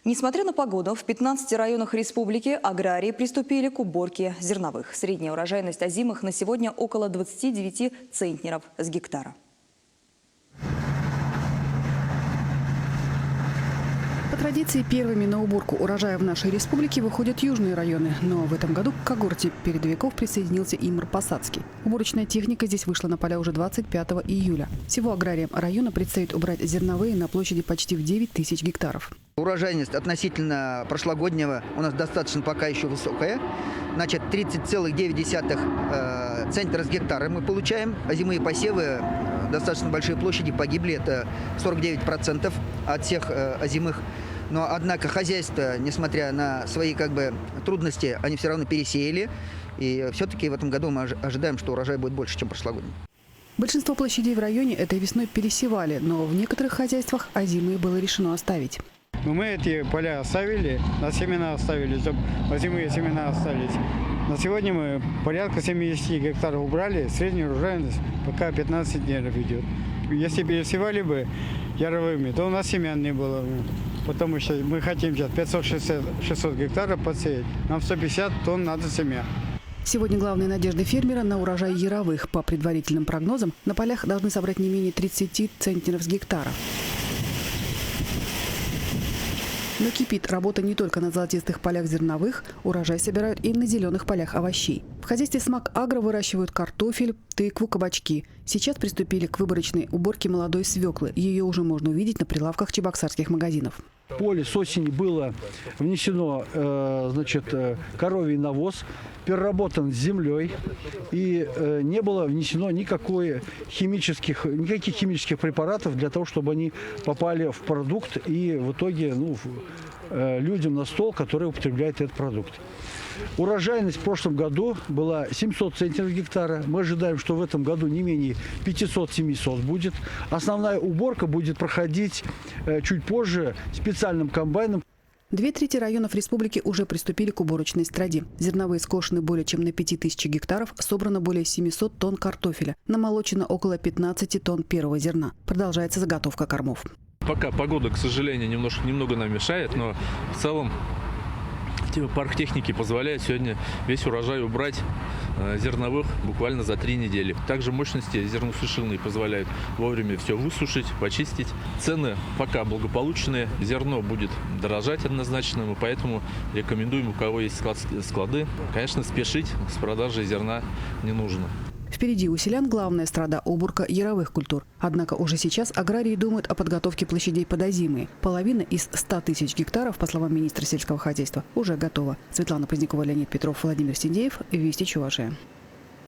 Несмотря на погоду, в 15 районах республики аграрии приступили к уборке зерновых. Средняя урожайность озимых на сегодня около 29 центнеров с гектара. По традиции, первыми на уборку урожая в нашей республике выходят южные районы. Но в этом году к когорте передовиков присоединился и Мар-Посадский. Уборочная техника здесь вышла на поля уже 25 июля. Всего аграриям района предстоит убрать зерновые на площади почти в 9 тысяч гектаров. Урожайность относительно прошлогоднего у нас достаточно пока еще высокая. Значит, 30,9 центнера с гектара мы получаем. Озимые посевы, достаточно большие площади погибли. Это 49% от всех озимых. Но, однако, хозяйство, несмотря на свои трудности, они все равно пересеяли. И все-таки в этом году мы ожидаем, что урожай будет больше, чем прошлогодний. Большинство площадей в районе этой весной пересевали, но в некоторых хозяйствах озимые было решено оставить. Мы эти поля оставили, на семена оставили, чтобы озимые семена остались. На сегодня мы порядка 70 гектаров убрали, средняя урожайность пока 15 дней идет. Если пересевали бы яровыми, то у нас семян не было. Потому что мы хотим сейчас 500-600 гектаров посеять, нам 150 тонн надо семян. Сегодня главная надежда фермера на урожай яровых. По предварительным прогнозам, на полях должны собрать не менее 30 центнеров с гектара. Но кипит работа не только на золотистых полях зерновых, урожай собирают и на зеленых полях овощей. В хозяйстве СМАК Агро выращивают картофель, тыкву, кабачки. Сейчас приступили к выборочной уборке молодой свеклы. Ее уже можно увидеть на прилавках чебоксарских магазинов. В поле с осени было внесено коровий навоз, переработан с землей, и не было внесено никаких химических препаратов для того, чтобы они попали в продукт и в итоге людям на стол, который употребляет этот продукт. Урожайность в прошлом году была 700 центнеров гектара. Мы ожидаем, что в этом году не менее 500-700 будет. Основная уборка будет проходить чуть позже специальным комбайном. 2/3 районов республики уже приступили к уборочной страде. Зерновые скошены более чем на 5000 гектаров, собрано более 700 тонн картофеля, намолочено около 15 тонн первого зерна. Продолжается заготовка кормов. Пока погода, к сожалению, немного нам мешает, но в целом парк техники позволяет сегодня весь урожай убрать зерновых буквально за 3 недели. Также мощности зерносушильные позволяют вовремя все высушить, почистить. Цены пока благополучные, зерно будет дорожать однозначно, мы поэтому рекомендуем, у кого есть склады, конечно, спешить с продажей зерна не нужно. Впереди у селян главная страда – уборка яровых культур. Однако уже сейчас аграрии думают о подготовке площадей под озимые. Половина из 100 тысяч гектаров, по словам министра сельского хозяйства, уже готова. Светлана Позднякова, Леонид Петров, Владимир Синдеев. Вести Чувашия.